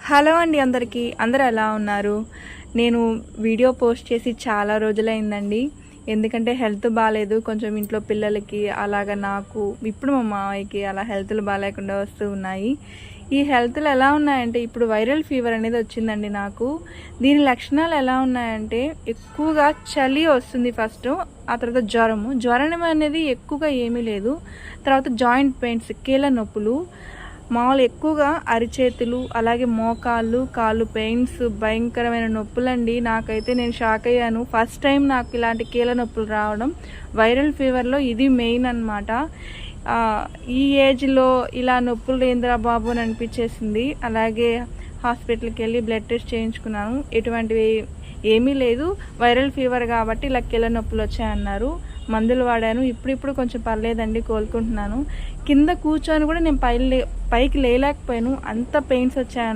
Hello అండి అందరికీ. అందరూ ఎలా ఉన్నారు? నేను వీడియో పోస్ట్ చేసి చాలా రోజులైందండి. ఎందుకంటే హెల్త్ బాలేదు. కొంచెం ఇంట్లో పిల్లలకి అలాగా నాకు ఇప్పుడు మా మావయ్యకి అలా హెల్త్‌లు బాలేకుండా వస్తూ ఉన్నాయి. ఈ హెల్త్‌లు ఎలా ఉన్నాయంటే ఇప్పుడు వైరల్ ఫీవర్ అనేది వచ్చిందండి నాకు. దీని లక్షణాలు ఎలా ఉన్నాయంటే ఎక్కువగా చలి వస్తుంది ఫస్టు. ఆ తర్వాత జ్వరము. జ్వరం అనేది ఎక్కువగా ఏమీ లేదు. తర్వాత జాయింట్ పెయిన్స్ కీళ్ళ నొప్పులు. మామూలు ఎక్కువగా అరిచేతులు, అలాగే మోకాళ్ళు, కాళ్ళు పెయిన్స్ భయంకరమైన నొప్పులండి. నాకైతే నేను షాక్ అయ్యాను. ఫస్ట్ టైం నాకు ఇలాంటి కీళ్ళ నొప్పులు రావడం. వైరల్ ఫీవర్‌లో ఇది మెయిన్ అనమాట. ఈ ఏజ్‌లో ఇలా నొప్పులు ఏందిరా బాబు అని అనిపించేసింది. అలాగే హాస్పిటల్‌కి వెళ్ళి బ్లడ్ టెస్ట్ చేయించుకున్నాను. ఎటువంటివి ఏమీ లేదు. వైరల్ ఫీవర్ కాబట్టి ఇలా కీళ్ళ నొప్పులు వచ్చాయన్నారు. మందులు వాడాను. ఇప్పుడు కొంచెం పర్లేదండి, కోలుకుంటున్నాను. కింద కూర్చొని కూడా నేను పైకి లేలేకపోయాను. అంత పెయిన్స్ వచ్చాయన్నమాట.